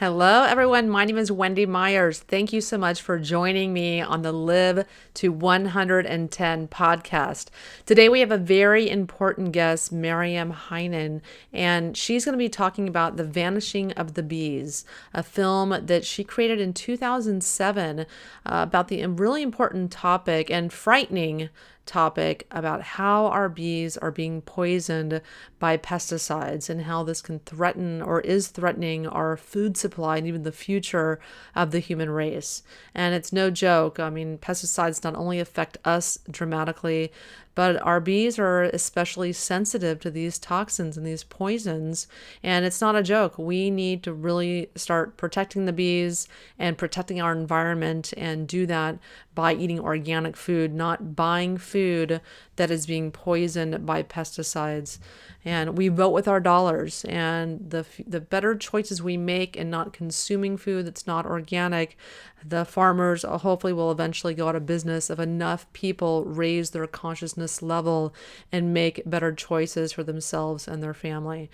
Hello, everyone. My name is Wendy Myers. Thank you so much for joining me on the Live to 110 podcast. Today, we have a very important guest, Maryam Henein, and she's going to be talking about The Vanishing of the Bees, a film that she created in 2007 about the really important topic and frightening topic about how our bees are being poisoned by pesticides and how this can threaten or is threatening our food supply and even the future of the human race. And it's no joke. I mean, pesticides not only affect us dramatically, but our bees are especially sensitive to these toxins and these poisons. And it's not a joke. We need to really start protecting the bees and protecting our environment, and do that by eating organic food, not buying food that is being poisoned by pesticides. And we vote with our dollars, and the better choices we make in not consuming food that's not organic, the farmers hopefully will eventually go out of business if enough people raise their consciousness level and make better choices for themselves and their family.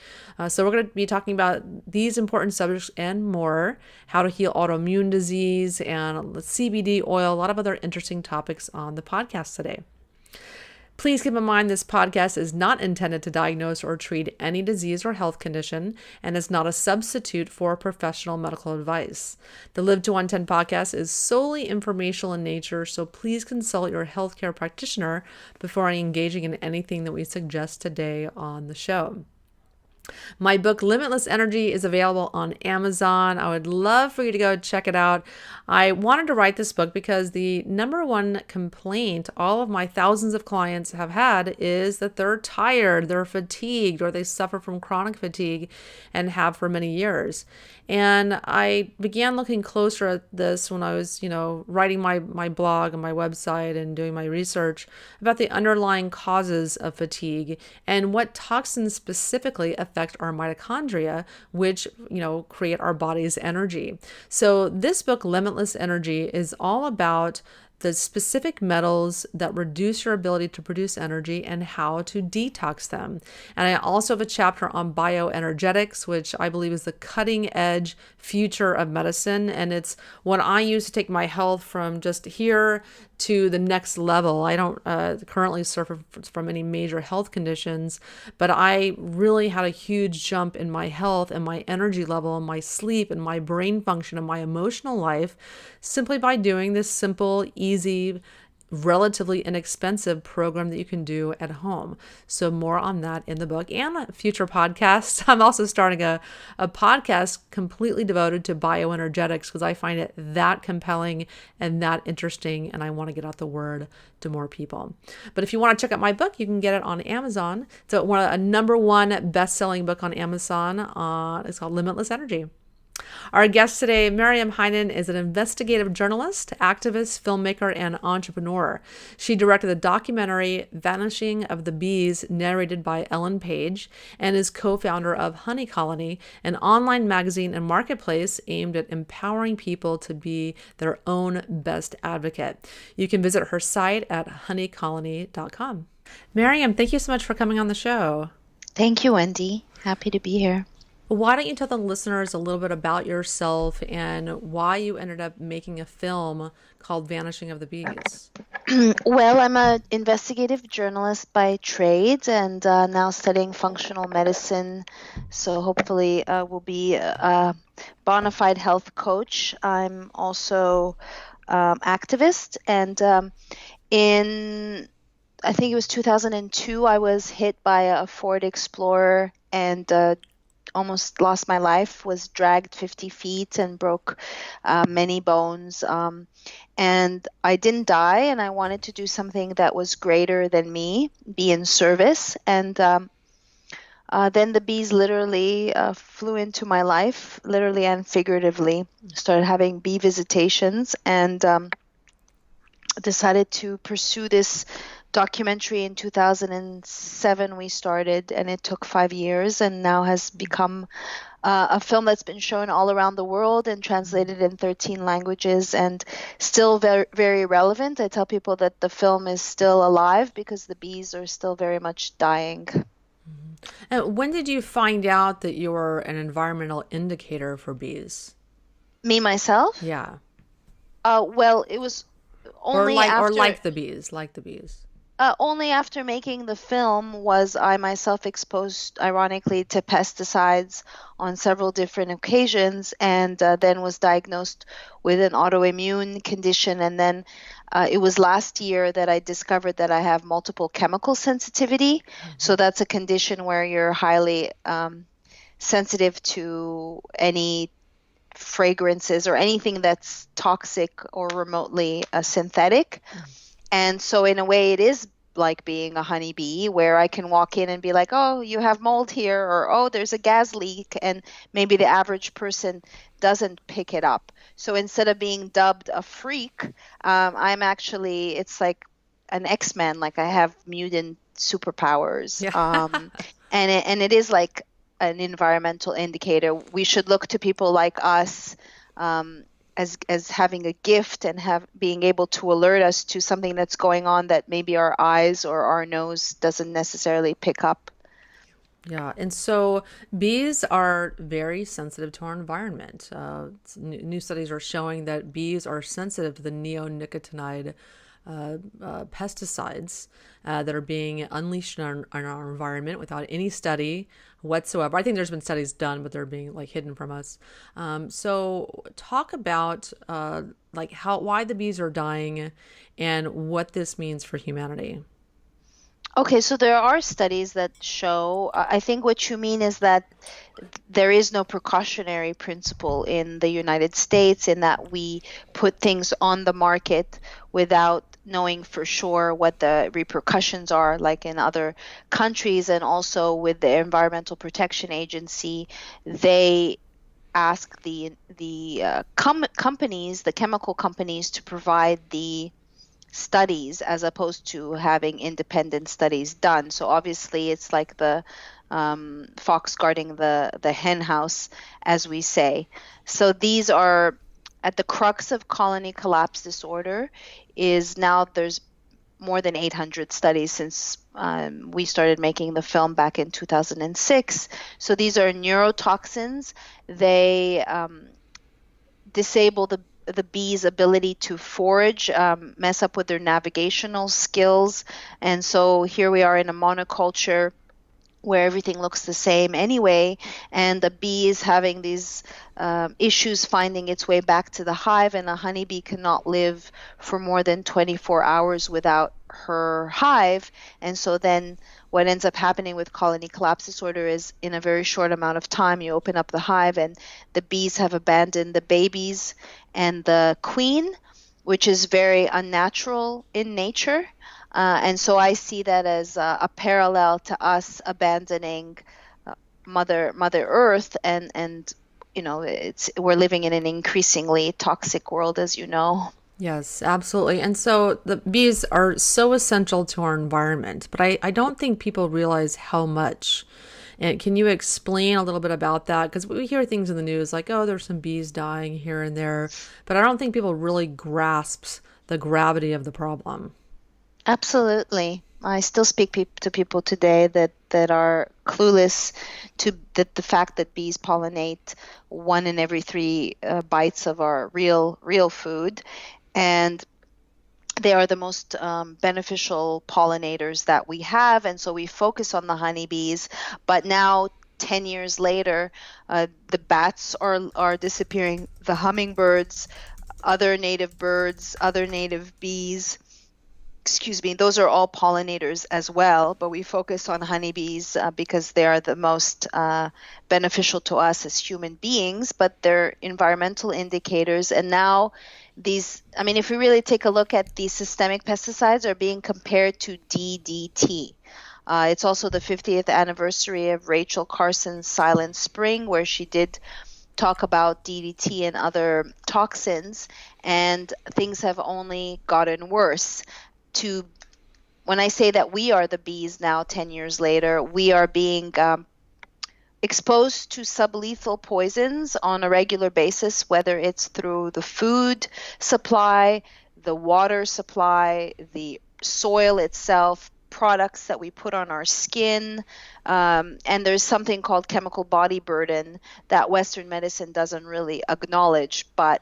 So we're going to be talking about these important subjects and more: how to heal autoimmune disease and CBD oil, a lot of other interesting topics on the podcast today. Please keep in mind this podcast is not intended to diagnose or treat any disease or health condition and is not a substitute for professional medical advice. The Live to 110 podcast is solely informational in nature, so please consult your healthcare practitioner before engaging in anything that we suggest today on the show. My book, Limitless Energy, is available on Amazon. I would love for you to go check it out. I wanted to write this book because the number one complaint all of my thousands of clients have had is that they're tired, they're fatigued, or they suffer from chronic fatigue and have for many years. And I began looking closer at this when I was, writing my blog and my website and doing my research about the underlying causes of fatigue and what toxins specifically affect our mitochondria, which, create our body's energy. So this book, Limitless Energy, is all about the specific metals that reduce your ability to produce energy and how to detox them. And I also have a chapter on bioenergetics, which I believe is the cutting edge future of medicine. And it's what I use to take my health from just here to the next level. I don't currently suffer from any major health conditions, but I really had a huge jump in my health and my energy level and my sleep and my brain function and my emotional life simply by doing this simple, easy, relatively inexpensive program that you can do at home. So more on that in the book and future podcasts. I'm also starting a podcast completely devoted to bioenergetics because I find it that compelling and that interesting, and I want to get out the word to more people. But if you want to check out my book, you can get it on Amazon. It's a number one best-selling book on Amazon. It's called Limitless Energy. Our guest today, Maryam Henin, is an investigative journalist, activist, filmmaker, and entrepreneur. She directed the documentary Vanishing of the Bees, narrated by Ellen Page, and is co-founder of Honey Colony, an online magazine and marketplace aimed at empowering people to be their own best advocate. You can visit her site at honeycolony.com. Maryam, thank you so much for coming on the show. Thank you, Wendy. Happy to be here. Why don't you tell the listeners a little bit about yourself and why you ended up making a film called Vanishing of the Bees? Well, I'm an investigative journalist by trade and now studying functional medicine. So hopefully will be a bona fide health coach. I'm also activist. And I think it was 2002, I was hit by a Ford Explorer and almost lost my life, was dragged 50 feet and broke many bones. And I didn't die, and I wanted to do something that was greater than me, be in service. And then the bees literally flew into my life, literally and figuratively. Started having bee visitations and decided to pursue this documentary. In 2007 we started, and it took 5 years and now has become a film that's been shown all around the world and translated in 13 languages and still very, very relevant. I tell people that the film is still alive because the bees are still very much dying. And when did you find out that you were an environmental indicator for bees? Me, myself? Yeah. Well, it was only Or after like the bees. only after making the film was I myself exposed, ironically, to pesticides on several different occasions, and then was diagnosed with an autoimmune condition. And then it was last year that I discovered that I have multiple chemical sensitivity. So that's a condition where you're highly sensitive to any fragrances or anything that's toxic or remotely synthetic. And so, in a way, it is like being a honeybee where I can walk in and be like, oh, you have mold here, or oh, there's a gas leak. And maybe the average person doesn't pick it up. So instead of being dubbed a freak, I'm actually, it's like an X-Men, like I have mutant superpowers. Yeah. And it is like an environmental indicator. We should look to people like us. Um, as having a gift and being able to alert us to something that's going on that maybe our eyes or our nose doesn't necessarily pick up. Yeah, and so bees are very sensitive to our environment. New studies are showing that bees are sensitive to the neonicotinoid pesticides that are being unleashed in our environment without any study whatsoever. I think there's been studies done, but they're being like hidden from us. So talk about like why the bees are dying and what this means for humanity. Okay, so there are studies that show, I think what you mean is that there is no precautionary principle in the United States in that we put things on the market without knowing for sure what the repercussions are, like in other countries. And also with the Environmental Protection Agency, they ask the companies, the chemical companies, to provide the studies as opposed to having independent studies done. So obviously it's like the fox guarding the hen house, as we say. So these are at the crux of colony collapse disorder. Is now there's more than 800 studies since we started making the film back in 2006. So these are neurotoxins. They disable the bees' ability to forage, mess up with their navigational skills. And so here we are in a monoculture where everything looks the same anyway, and the bee is having these issues finding its way back to the hive, and a honeybee cannot live for more than 24 hours without her hive. And so then what ends up happening with colony collapse disorder is in a very short amount of time, you open up the hive and the bees have abandoned the babies and the queen, which is very unnatural in nature. And so I see that as a parallel to us abandoning Mother Earth, and we're living in an increasingly toxic world, as you know. Yes, absolutely. And so the bees are so essential to our environment, but I don't think people realize how much. And can you explain a little bit about that? Because we hear things in the news like, oh, there's some bees dying here and there, but I don't think people really grasp the gravity of the problem. Absolutely. I still speak to people today that are clueless to the fact that bees pollinate one in every three bites of our real food, and they are the most beneficial pollinators that we have. And so we focus on the honeybees, but now 10 years later, the bats are disappearing, the hummingbirds, other native birds, other native bees, excuse me, those are all pollinators as well, but we focus on honeybees because they are the most beneficial to us as human beings, but they're environmental indicators. And now I mean, if we really take a look at these systemic pesticides are being compared to DDT. It's also the 50th anniversary of Rachel Carson's Silent Spring, where she did talk about DDT and other toxins, and things have only gotten worse. When I say that we are the bees now 10 years later, we are being exposed to sublethal poisons on a regular basis, whether it's through the food supply, the water supply, the soil itself, products that we put on our skin. And there's something called chemical body burden that Western medicine doesn't really acknowledge. But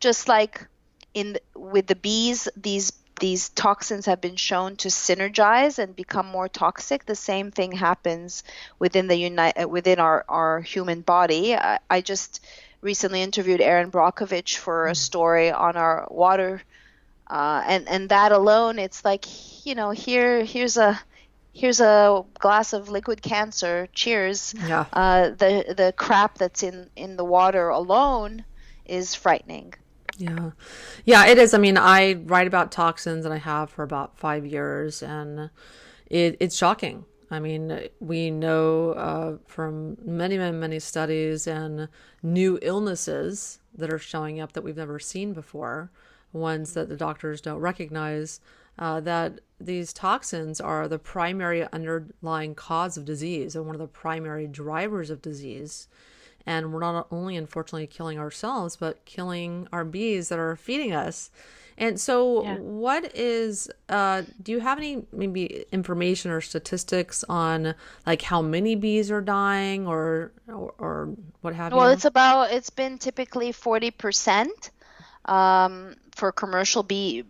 just like with the bees, these toxins have been shown to synergize and become more toxic. The same thing happens within our human body. I just recently interviewed Erin Brockovich for a story on our water, and that alone, it's like, here's a glass of liquid cancer. Cheers. Yeah. The crap that's in the water alone is frightening. Yeah. Yeah, it is. I mean, I write about toxins and I have for about 5 years, and it's shocking. I mean, we know from many, many, many studies and new illnesses that are showing up that we've never seen before, ones that the doctors don't recognize, that these toxins are the primary underlying cause of disease and one of the primary drivers of disease. And we're not only unfortunately killing ourselves, but killing our bees that are feeding us. And so what is, do you have any maybe information or statistics on like how many bees are dying or what have you? Well, it's been typically 40% for commercial bee,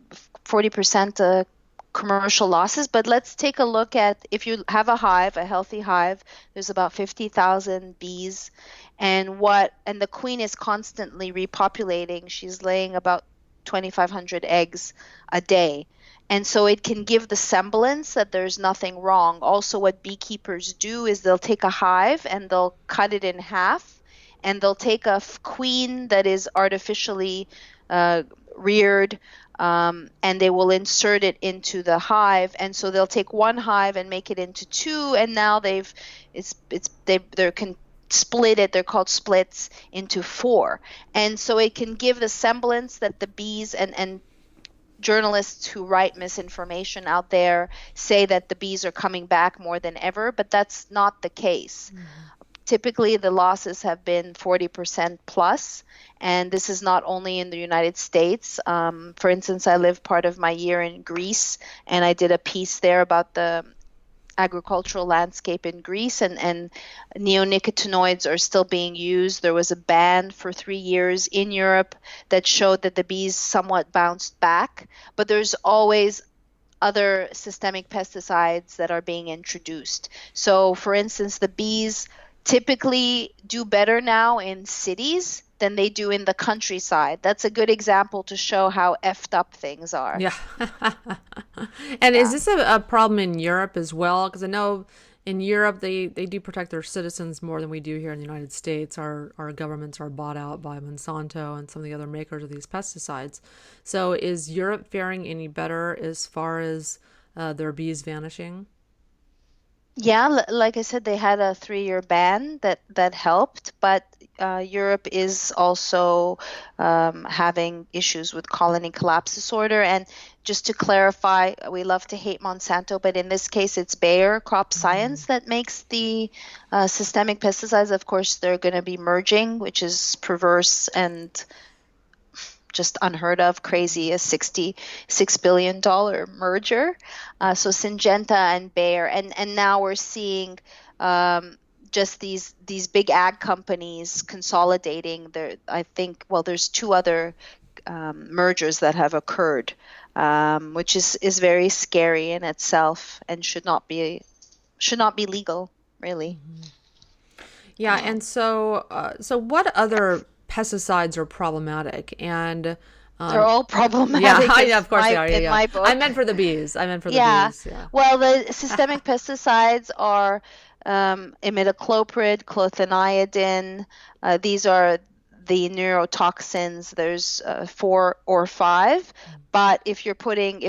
40% commercial losses. But let's take a look at, if you have a healthy hive, there's about 50,000 bees. And the queen is constantly repopulating. She's laying about 2,500 eggs a day. And so it can give the semblance that there's nothing wrong. Also, what beekeepers do is they'll take a hive and they'll cut it in half, and they'll take a queen that is artificially reared, and they will insert it into the hive. And so they'll take one hive and make it into two, and now they can split it, they're called splits, into four. And so it can give the semblance that the bees and journalists who write misinformation out there say that the bees are coming back more than ever, but that's not the case. Mm-hmm. Typically, the losses have been 40% plus, and this is not only in the United States. For instance, I lived part of my year in Greece, and I did a piece there about the agricultural landscape in Greece, and neonicotinoids are still being used. There was a ban for 3 years in Europe that showed that the bees somewhat bounced back, but there's always other systemic pesticides that are being introduced. So, for instance, the bees typically do better now in cities than they do in the countryside. That's a good example to show how effed up things are. Yeah. And is this a problem in Europe as well? Because I know in Europe they do protect their citizens more than we do here in the United States. Our governments are bought out by Monsanto and some of the other makers of these pesticides. So is Europe faring any better as far as their bees vanishing? Yeah, like I said, they had a 3-year ban that helped, but Europe is also having issues with colony collapse disorder. And just to clarify, we love to hate Monsanto, but in this case, it's Bayer Crop Science that makes the systemic pesticides. Of course, they're going to be merging, which is perverse and just unheard of, crazy, a $66 billion merger. So Syngenta and Bayer, and now we're seeing just these big ag companies consolidating. I think, well, there's 2 other mergers that have occurred, which is very scary in itself and should not be legal, really. Yeah, and so what other pesticides are problematic? And they're all problematic. Yeah, of course they are. In my book. I meant for the bees. Bees. Yeah. Well, the systemic pesticides are imidacloprid, clothianidin. These are the neurotoxins. There's 4 or 5. But if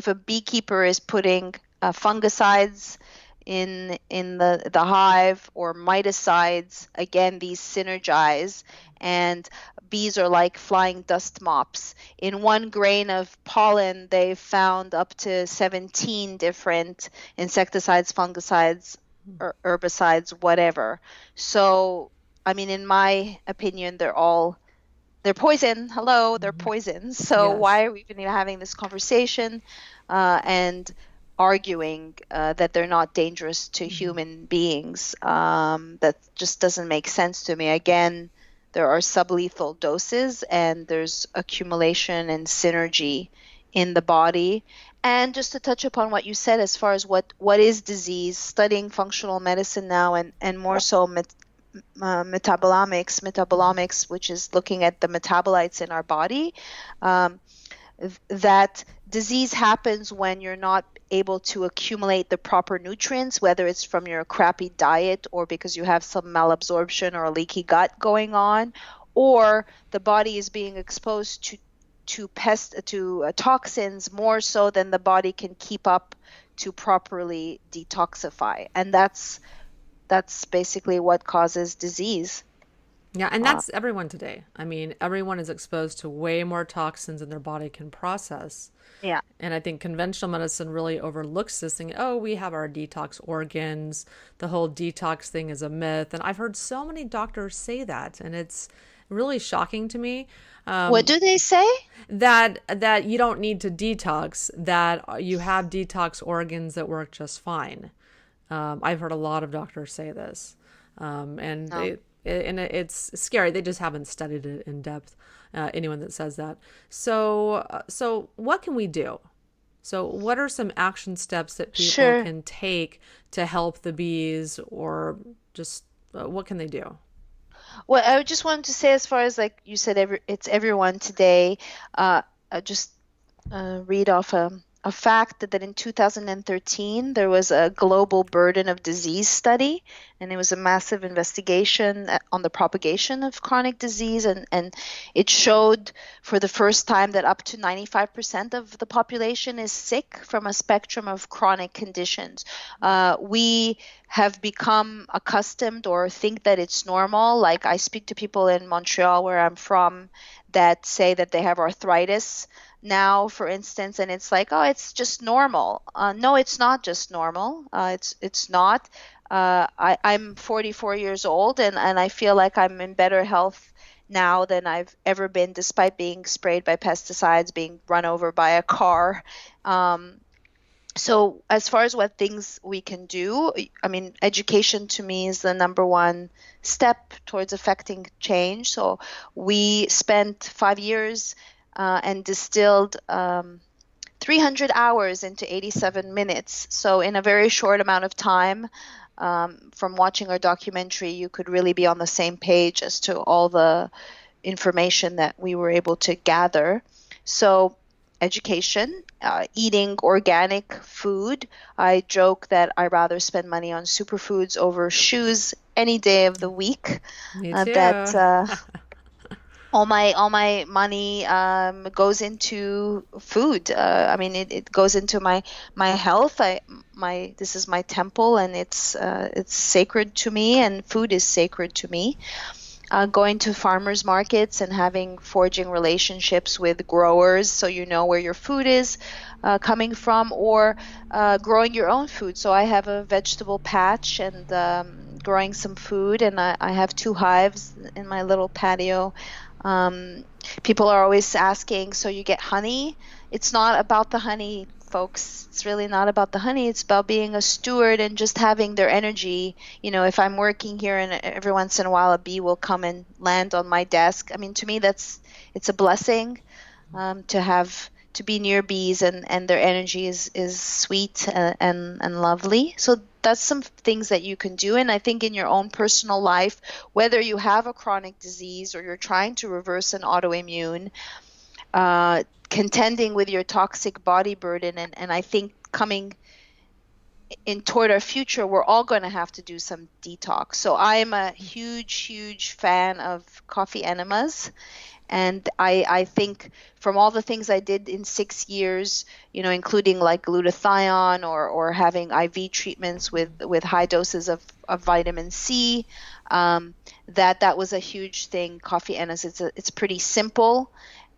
a beekeeper is putting fungicides in the hive or miticides, again, these synergize, and bees are like flying dust mops. In 1 grain of pollen, they've found up to 17 different insecticides, fungicides, or herbicides, whatever. So, I mean, in my opinion, they're poison. Hello, they're poison. So yes. Why are we even having this conversation? And arguing that they're not dangerous to Mhm. human beings. That just doesn't make sense to me. Again, there are sublethal doses, and there's accumulation and synergy in the body. And just to touch upon what you said as far as what is disease, studying functional medicine now, and more so metabolomics, which is looking at the metabolites in our body. Um, that disease happens when you're not able to accumulate the proper nutrients, whether it's from your crappy diet or because you have some malabsorption or a leaky gut going on, or the body is being exposed to toxins more so than the body can keep up to properly detoxify. And that's basically what causes disease. Yeah, and Uh, that's everyone today. I mean, everyone is exposed to way more toxins than their body can process. yeah. And I think conventional medicine really overlooks this thing. Oh, we have our detox organs. The whole detox thing is a myth. And I've heard so many doctors say that, and it's really shocking to me. What do they say? That you don't need to detox, that you have detox organs that work just fine. I've heard a lot of doctors say this, and No. it's scary. They just haven't studied it in depth. Anyone that says that. So what can we do? So what are some action steps that people Sure. can take to help the bees, or just what can they do? Well, I just wanted to say, as far as like you said, it's everyone today. Just read off a fact that in 2013 there was a global burden of disease study, and it was a massive investigation on the propagation of chronic disease, and it showed for the first time that up to 95% of the population is sick from a spectrum of chronic conditions. We have become accustomed or think that it's normal. Like, I speak to people in Montreal, where I'm from, that say that they have arthritis now, for instance, and it's like, oh, it's just normal. No, it's not just normal. It's not. I'm 44 years old, and I feel like I'm in better health now than I've ever been, despite being sprayed by pesticides, being run over by a car. Um, so as far as what things we can do, I mean, education to me is the number one step towards affecting change. So we spent 5 years and distilled 300 hours into 87 minutes. So in a very short amount of time, from watching our documentary, you could really be on the same page as to all the information that we were able to gather. So education, eating organic food. I joke that I rather spend money on superfoods over shoes any day of the week. Me That too. all my money goes into food. I mean, it goes into my health. This is my temple, and it's sacred to me, and food is sacred to me. Going to farmers markets and having forging relationships with growers, so you know where your food is coming from, or growing your own food. So I have a vegetable patch, and growing some food, and I have 2 hives in my little patio. um, People are always asking, so you get honey? It's not about the honey, folks. It's really not about the honey. It's about being a steward and just having their energy. If I'm working here and every once in a while a bee will come and land on my desk, I mean, to me, it's a blessing, to be near bees, and their energy is sweet and lovely. So that's some things that you can do. And I think in your own personal life, whether you have a chronic disease or you're trying to reverse an autoimmune, contending with your toxic body burden, and I think coming in toward our future, we're all going to have to do some detox. So I am a huge fan of coffee enemas. And I think from all the things I did in 6 years, including like glutathione, or having IV treatments with high doses of vitamin C, that was a huge thing. Coffee enemas, it's pretty simple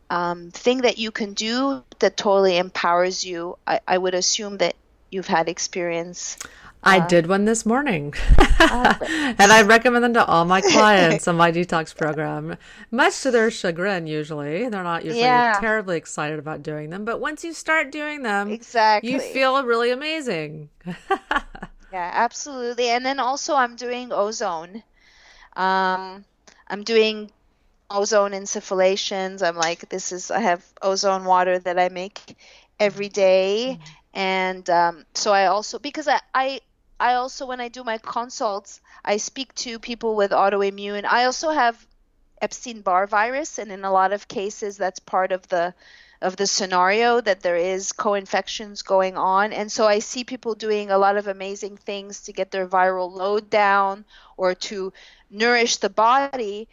thing that you can do that totally empowers you. I would assume that you've had experience. I did one this morning. Great. And I recommend them to all my clients on my detox program, much to their chagrin, usually. They're not usually Yeah, terribly excited about doing them, but once you start doing them, you exactly. feel really amazing. Yeah, absolutely. And then also I'm doing ozone. Um, I'm doing ozone insufflations. I have ozone water that I make every day. And so I also, because I also, when I do my consults, I speak to people with autoimmune. I also have Epstein-Barr virus, and in a lot of cases, that's part of the scenario that there is co-infections going on. And so I see people doing a lot of amazing things to get their viral load down or to nourish the body,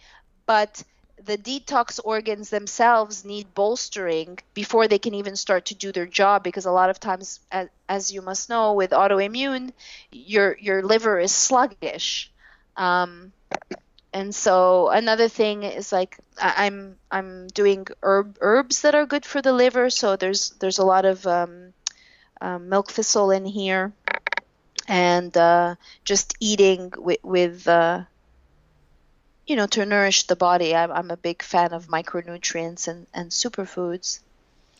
but the detox organs themselves need bolstering before they can even start to do their job, because a lot of times, as you must know, with autoimmune, your liver is sluggish. Um, and so another thing is like I'm doing herbs that are good for the liver. So there's a lot of milk thistle in here, and just eating with to nourish the body. I'm a big fan of micronutrients and superfoods.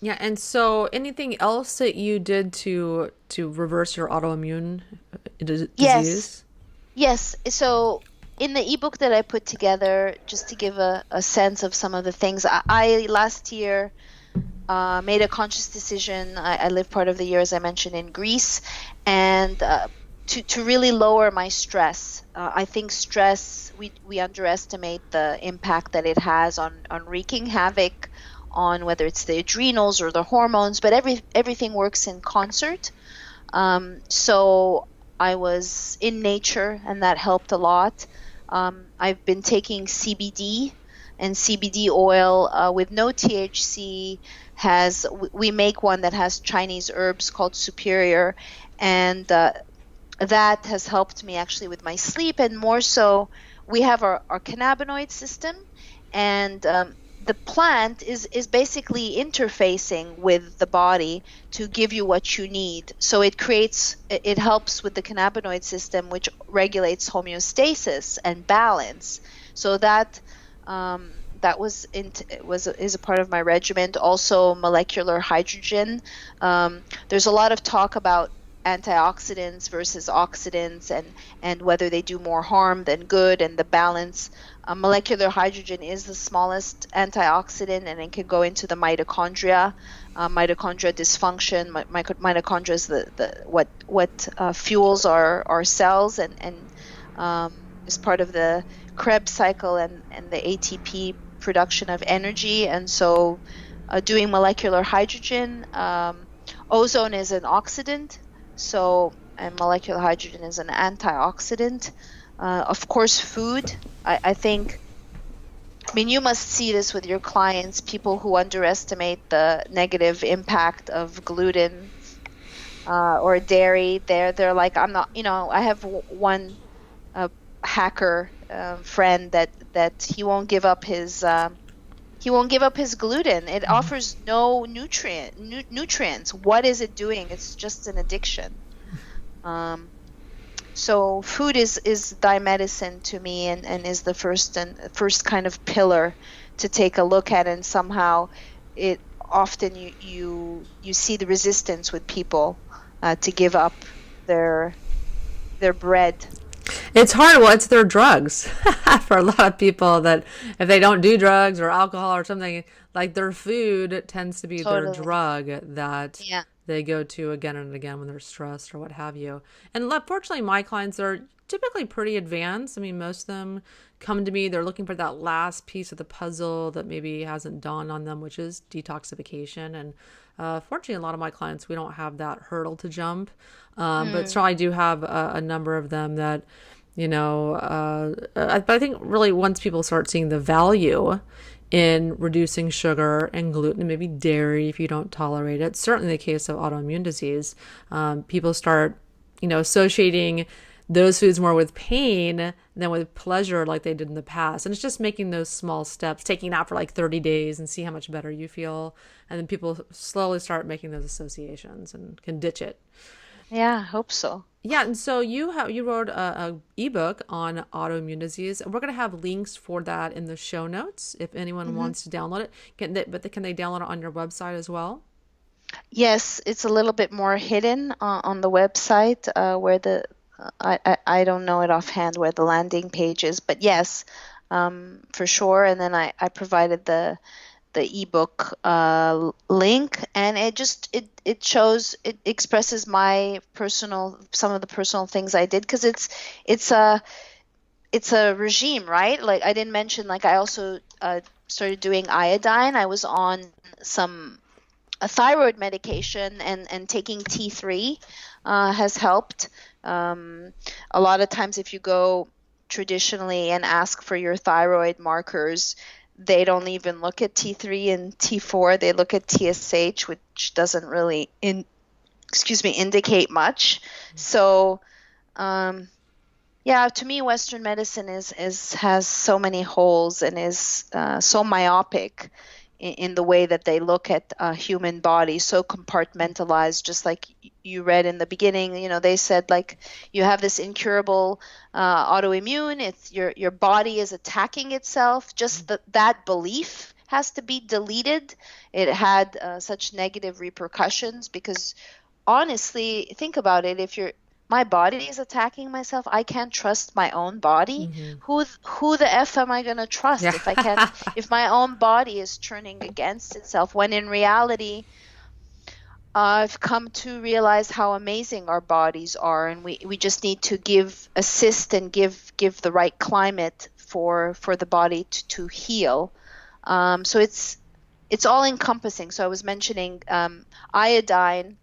Yeah, and so anything else that you did to reverse your autoimmune Yes, disease? yes. So in the ebook that I put together, just to give a sense of some of the things, I last year made a conscious decision. I lived part of the year, as I mentioned, in Greece, and to really lower my stress. I think stress, we underestimate the impact that it has on wreaking havoc on whether it's the adrenals or the hormones, but everything works in concert. So I was in nature, and that helped a lot. I've been taking CBD, and CBD oil with no THC we make one that has Chinese herbs called Superior, and that has helped me actually with my sleep. And more so, we have our cannabinoid system, and the plant is basically interfacing with the body to give you what you need. So it helps with the cannabinoid system, which regulates homeostasis and balance. So that is a part of my regimen. Also, molecular hydrogen. There's a lot of talk about antioxidants versus oxidants, and whether they do more harm than good, and the balance. Molecular hydrogen is the smallest antioxidant, and it can go into the mitochondria. Mitochondria dysfunction. Mitochondria is what fuels our cells, and is part of the Krebs cycle and the ATP production of energy. And so doing molecular hydrogen, ozone is an oxidant, and molecular hydrogen is an antioxidant. Of course, food. I mean, you must see this with your clients, people who underestimate the negative impact of gluten or dairy. They're like, I'm not, I have one hacker friend that he won't give up his gluten. It offers no nutrients. What is it doing? It's just an addiction. So food is thy medicine to me, and is the first kind of pillar to take a look at. And somehow it often you see the resistance with people to give up their bread. It's hard. Well, it's their drugs for a lot of people, that if they don't do drugs or alcohol or something, like their food tends to be their Totally. drug that Yeah. they go to again and again when they're stressed or what have you. And fortunately, my clients are typically pretty advanced. I mean, most of them come to me, they're looking for that last piece of the puzzle that maybe hasn't dawned on them, which is detoxification. And fortunately, a lot of my clients, we don't have that hurdle to jump. But so I do have a number of them that, but I think really once people start seeing the value in reducing sugar and gluten and maybe dairy if you don't tolerate it, certainly in the case of autoimmune disease, people start, associating those foods more with pain than with pleasure like they did in the past. And it's just making those small steps, taking it out for like 30 days and see how much better you feel. And then people slowly start making those associations and can ditch it. Yeah, I hope so. Yeah, and so you wrote a ebook on autoimmune disease, and we're going to have links for that in the show notes if anyone Hmm. wants to download it. Can they download it on your website as well? Yes, it's a little bit more hidden on the website where I don't know it offhand where the landing page is, but yes, for sure. And then I provided the ebook link, and it expresses my personal some of the personal things I did, because it's a it's a regime, right? Like I didn't mention, like I also started doing iodine. I was on some a thyroid medication, and taking T3 has helped. A lot of times, if you go traditionally and ask for your thyroid markers, they don't even look at T3 and T4. They look at TSH, which doesn't really indicate much. So, yeah, to me, Western medicine is has so many holes, and is so myopic in the way that they look at a human body, so compartmentalized. Just like you read in the beginning, they said, like, you have this incurable autoimmune. It's your body is attacking itself. Just that belief has to be deleted. It had such negative repercussions, because honestly, think about it. If my body is attacking myself, I can't trust my own body. Mm-hmm. Who the F am I going to trust Yeah. if I can't, if my own body is turning against itself, when in reality, I've come to realize how amazing our bodies are, and we just need to assist and give the right climate for the body to heal. So it's all encompassing. So I was mentioning iodine.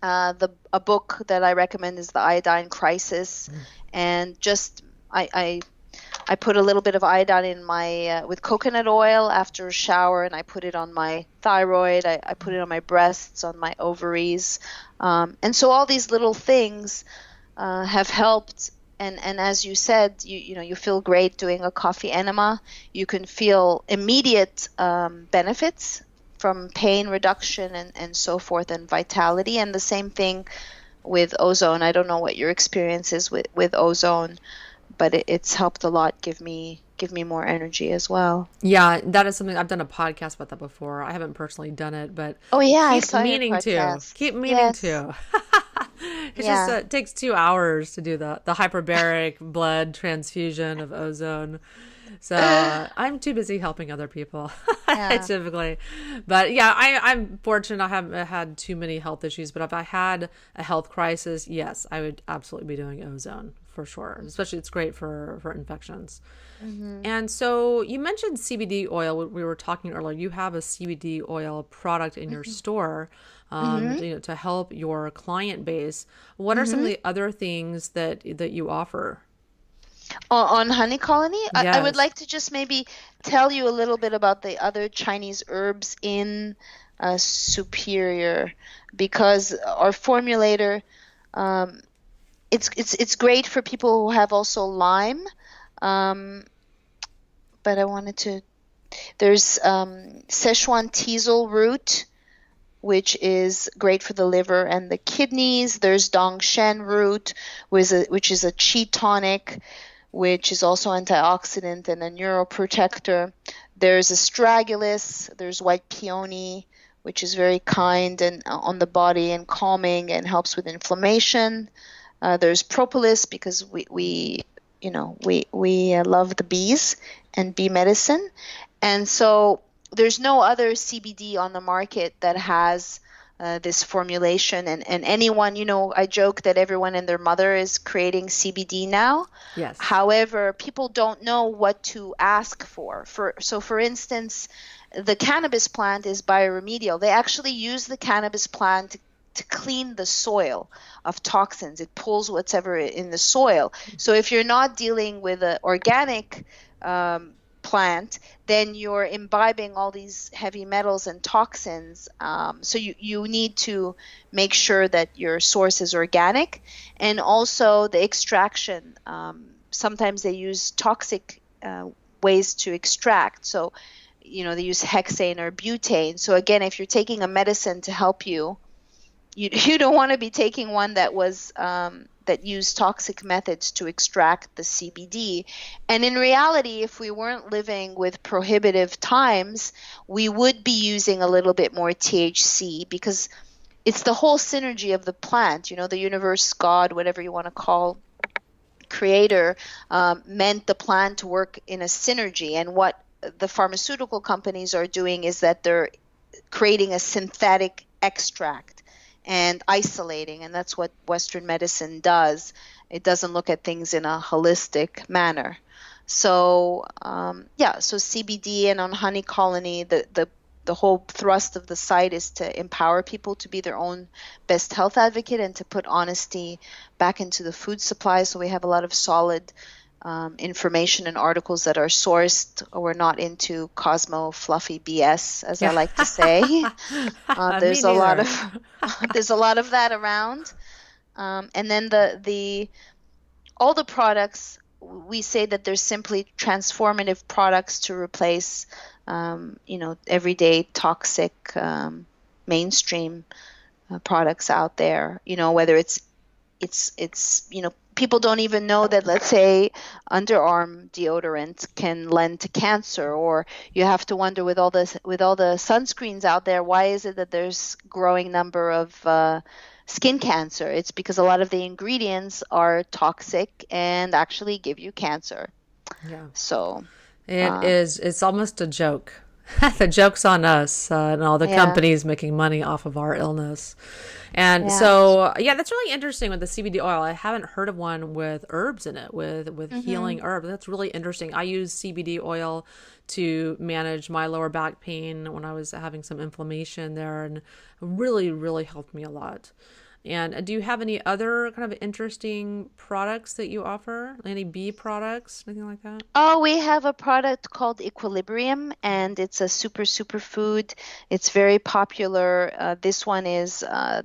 A book that I recommend is The Iodine Crisis, and just I put a little bit of iodine in my with coconut oil after a shower, and I put it on my thyroid. I put it on my breasts, on my ovaries, and so all these little things have helped. And as you said, you feel great doing a coffee enema. You can feel immediate benefits from pain reduction and so forth, and vitality. And the same thing with ozone. I don't know what your experience is with ozone, but it's helped a lot give me more energy as well. Yeah, that is something I've done a podcast about that before. I haven't personally done it, but Oh yeah, I keep saw your meaning to. podcast. Keep meaning Yes. to. It's just Yeah. it takes 2 hours to do the hyperbaric blood transfusion of ozone. So I'm too busy helping other people Yeah. typically. But yeah, I'm fortunate. I haven't had too many health issues. But if I had a health crisis, yes, I would absolutely be doing ozone for sure. Especially it's great for infections. Mm-hmm. And so you mentioned CBD oil. We were talking earlier. You have a CBD oil product in your store, Mm-hmm. to help your client base. What are some of Mm-hmm. the other things that you offer? On Honey Colony, I would Yes. like to just maybe tell you a little bit about the other Chinese herbs in Superior, because our formulator, um, it's great for people who have also Lyme. Um, but I wanted to. There's Szechuan teasel root, which is great for the liver and the kidneys. There's Dongshen root, which is a qi tonic, which is also antioxidant and a neuroprotector. There's astragalus. There's white peony, which is very kind and on the body and calming and helps with inflammation. There's propolis, because we love the bees and bee medicine, and so there's no other CBD on the market that has this formulation. And anyone, I joke that everyone and their mother is creating CBD now. Yes. However, people don't know what to ask for. For instance, the cannabis plant is bioremedial. They actually use the cannabis plant to clean the soil of toxins. It pulls whatever in the soil. So if you're not dealing with an organic plant, then you're imbibing all these heavy metals and toxins. So you need to make sure that your source is organic, and also the extraction. Sometimes they use toxic ways to extract. So, they use hexane or butane. So again, if you're taking a medicine to help you, you don't want to be taking one that that use toxic methods to extract the CBD. And in reality, if we weren't living with prohibitive times, we would be using a little bit more THC, because it's the whole synergy of the plant. The universe, God, whatever you want to call creator, meant the plant to work in a synergy. And what the pharmaceutical companies are doing is that they're creating a synthetic extract and isolating, and that's what Western medicine does. It doesn't look at things in a holistic manner. So so CBD and on Honey Colony, the whole thrust of the site is to empower people to be their own best health advocate and to put honesty back into the food supply. So we have a lot of solid information and articles that are sourced. We're not into Cosmo fluffy BS, as I like to say. Me neither. There's a lot of that around. And then all the products, we say that they're simply transformative products to replace everyday toxic mainstream products out there. Whether it's people don't even know that, let's say, underarm deodorant can lend to cancer, or you have to wonder with all the sunscreens out there, why is it that there's growing number of skin cancer? It's because a lot of the ingredients are toxic and actually give you cancer. Yeah. So it's almost a joke. The joke's on us and all the companies making money off of our illness. And so, that's really interesting with the CBD oil. I haven't heard of one with herbs in it, with healing herbs. That's really interesting. I use CBD oil to manage my lower back pain when I was having some inflammation there, and really, really helped me a lot. And do you have any other kind of interesting products that you offer? Any bee products, anything like that? Oh, we have a product called Equilibrium, and it's a super food. It's very popular. This one is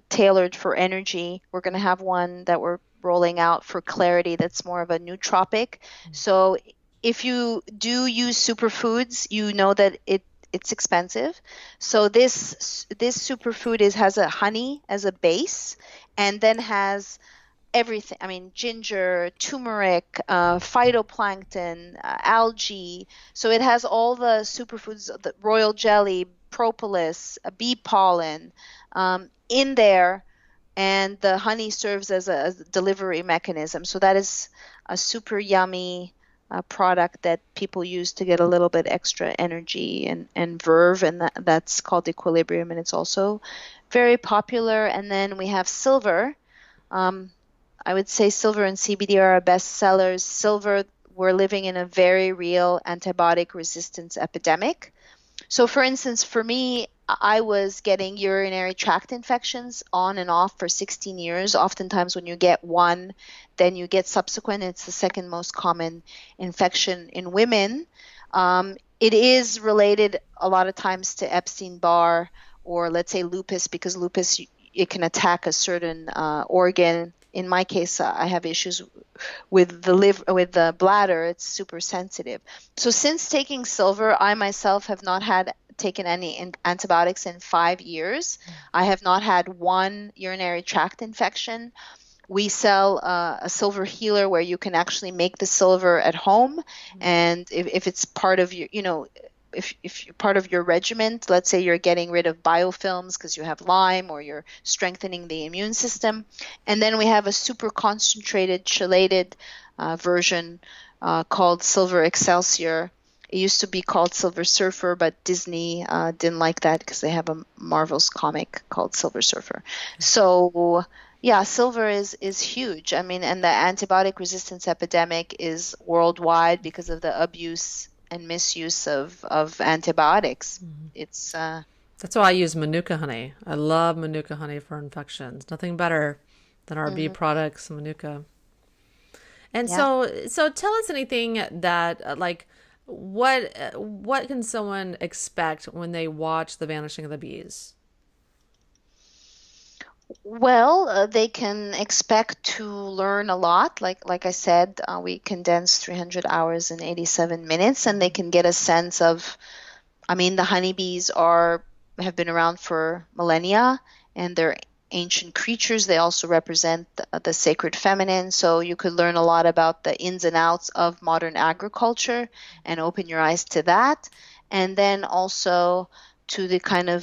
tailored for energy. We're going to have one that we're rolling out for clarity that's more of a nootropic. So if you do use superfoods, you know that it's expensive. So this superfood has a honey as a base, and then has everything. I mean, ginger, turmeric, phytoplankton, algae. So it has all the superfoods, the royal jelly, propolis, bee pollen in there, and the honey serves as a delivery mechanism. So that is a super yummy product that people use to get a little bit extra energy and verve, and that's called Equilibrium, and it's also very popular. And then we have Silver. I would say Silver and CBD are our best sellers. Silver, we're living in a very real antibiotic resistance epidemic. So for instance, for me, I was getting urinary tract infections on and off for 16 years. Oftentimes when you get one, then you get subsequent. It's the second most common infection in women. It is related a lot of times to Epstein-Barr, or let's say lupus, because lupus, it can attack a certain organ. In my case, I have issues with the liver, with the bladder. It's super sensitive. So since taking Silver, I myself have not taken any antibiotics in 5 years. I have not had one urinary tract infection. We sell a silver healer where you can actually make the silver at home. And if it's part of your, if you're part of your regimen, let's say you're getting rid of biofilms because you have Lyme, or you're strengthening the immune system. And then we have a super concentrated, chelated version called Silver Excelsior. It used to be called Silver Surfer, but Disney didn't like that because they have a Marvel's comic called Silver Surfer. So yeah, silver is huge. I mean, and the antibiotic resistance epidemic is worldwide because of the abuse and misuse of antibiotics. It's That's why I use Manuka honey. I love Manuka honey for infections. Nothing better than our bee products, Manuka. And so tell us anything that like what can someone expect when they watch The Vanishing of the Bees? Well, they can expect to learn a lot. Like I said, we condensed 300 hours in 87 minutes, and they can get a sense of, I mean, the honeybees have been around for millennia, and they're ancient creatures. They also represent the sacred feminine. So you could learn a lot about the ins and outs of modern agriculture and open your eyes to that. And then also to the kind of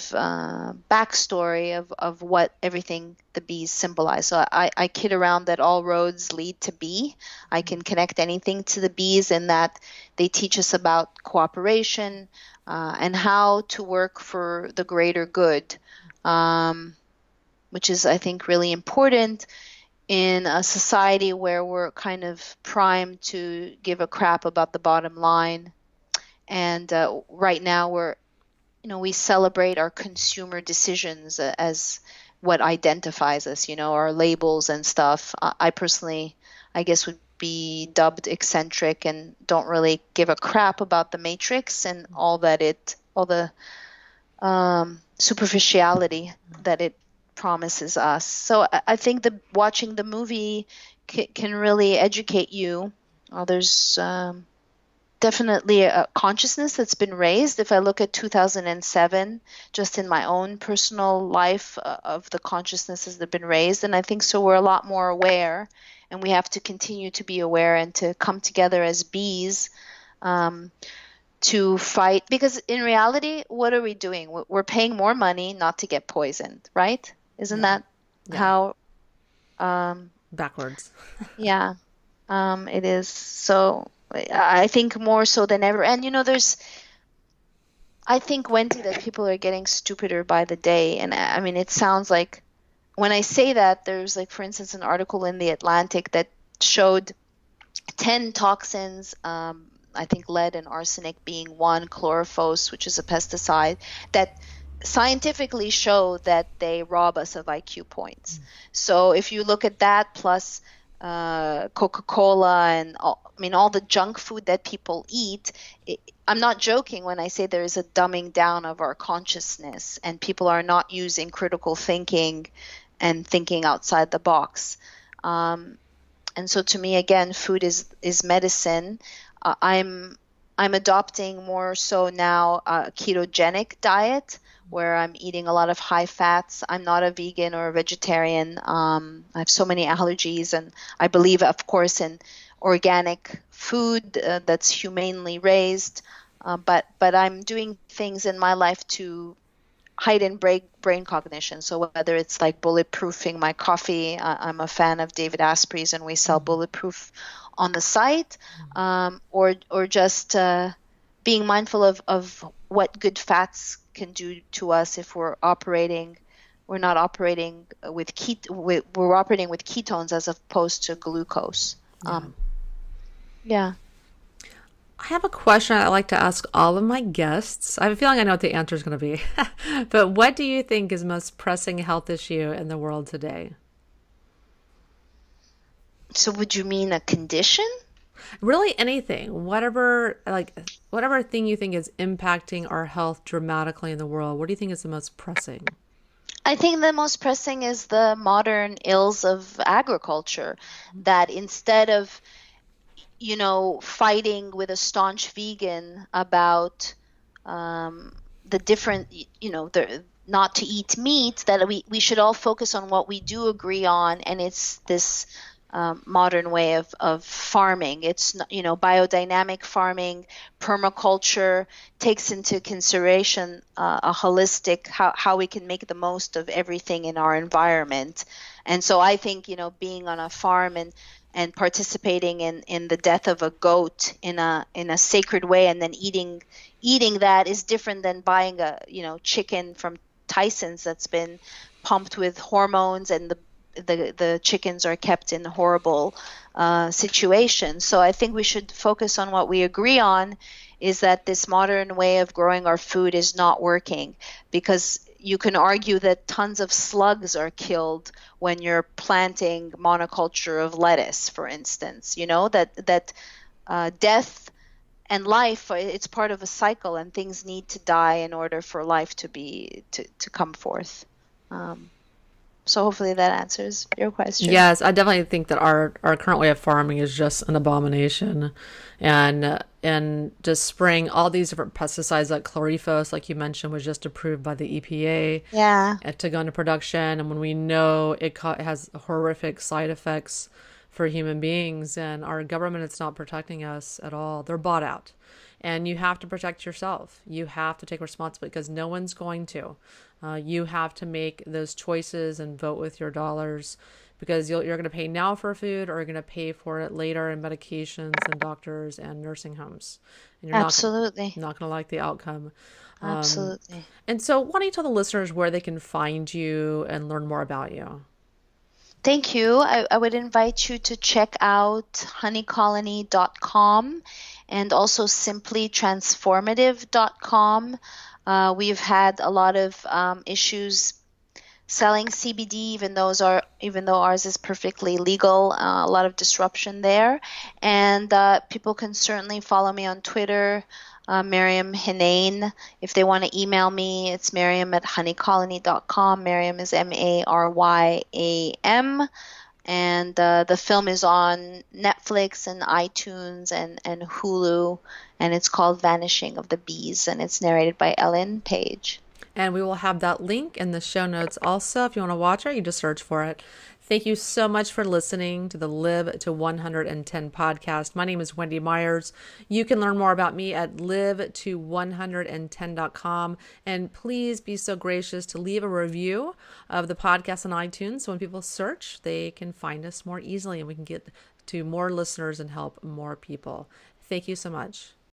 backstory of what everything the bees symbolize. So I kid around that all roads lead to bee. I can connect anything to the bees, and that they teach us about cooperation and how to work for the greater good, which is, I think, really important in a society where we're kind of primed to give a crap about the bottom line. And right now we celebrate our consumer decisions as what identifies us, our labels and stuff. I personally, I guess, would be dubbed eccentric and don't really give a crap about the matrix and all the superficiality that it promises us. So I think watching the movie can really educate you. There's definitely a consciousness that's been raised. If I look at 2007, just in my own personal life, of the consciousnesses that have been raised, and I think so we're a lot more aware, and we have to continue to be aware and to come together as bees to fight. Because in reality, what are we doing? We're paying more money not to get poisoned, right? Isn't that how? Backwards. Yeah, it is. So I think more so than ever. And I think, Wendy, that people are getting stupider by the day. And I mean, it sounds like, when I say that, there's like, for instance, an article in The Atlantic that showed 10 toxins, I think lead and arsenic being one, chlorophos, which is a pesticide, that scientifically show that they rob us of IQ points. So if you look at that plus Coca-Cola and all the junk food that people eat, I'm not joking when I say there is a dumbing down of our consciousness, and people are not using critical thinking and thinking outside the box. And so to me, again, food is medicine. I'm adopting more so now a ketogenic diet, where I'm eating a lot of high fats. I'm not a vegan or a vegetarian. I have so many allergies, and I believe, of course, in organic food that's humanely raised. But I'm doing things in my life to heighten brain cognition. So whether it's like bulletproofing my coffee, I'm a fan of David Asprey's, and we sell Bulletproof on the site, or just being mindful of what good fats can do to us if we're operating with we're operating with ketones as opposed to glucose. Yeah. I have a question I like to ask all of my guests. I have a feeling I know what the answer is going to be. But what do you think is the most pressing health issue in the world today? So would you mean a condition? Really anything, whatever thing you think is impacting our health dramatically in the world. What do you think is the most pressing? I think the most pressing is the modern ills of agriculture, that instead of, fighting with a staunch vegan about the different, not to eat meat, that we should all focus on what we do agree on, and it's this modern way of farming. It's biodynamic farming, permaculture takes into consideration a holistic how we can make the most of everything in our environment. And so I think being on a farm and participating in the death of a goat in a sacred way, and then eating that is different than buying a chicken from Tyson's that's been pumped with hormones, and the chickens are kept in horrible situations. So I think we should focus on what we agree on, is that this modern way of growing our food is not working, because you can argue that tons of slugs are killed when you're planting monoculture of lettuce, for instance. That death and life, it's part of a cycle, and things need to die in order for life to come forth. So hopefully that answers your question. Yes, I definitely think that our current way of farming is just an abomination. And and just spraying all these different pesticides like chlorifos, like you mentioned, was just approved by the EPA Yeah, to go into production. And when we know it has horrific side effects for human beings, and our government is not protecting us at all, they're bought out. And you have to protect yourself. You have to take responsibility because no one's going to. You have to make those choices and vote with your dollars because you're going to pay now for food or you're going to pay for it later in medications and doctors and nursing homes. And you're absolutely. not going to like the outcome. Absolutely. And so why don't you tell the listeners where they can find you and learn more about you? Thank you. I would invite you to check out honeycolony.com and also simplytransformative.com. We've had a lot of issues selling CBD, even though ours is perfectly legal, a lot of disruption there. And people can certainly follow me on Twitter, Maryam Henein. If they want to email me, it's Maryam@honeycolony.com. Maryam is Maryam. And the film is on Netflix and iTunes and Hulu, and it's called Vanishing of the Bees, and it's narrated by Ellen Page. And we will have that link in the show notes also. If you want to watch it, you just search for it. Thank you so much for listening to the Live to 110 podcast. My name is Wendy Myers. You can learn more about me at live to110.com. And please be so gracious to leave a review of the podcast on iTunes. So when people search, they can find us more easily and we can get to more listeners and help more people. Thank you so much.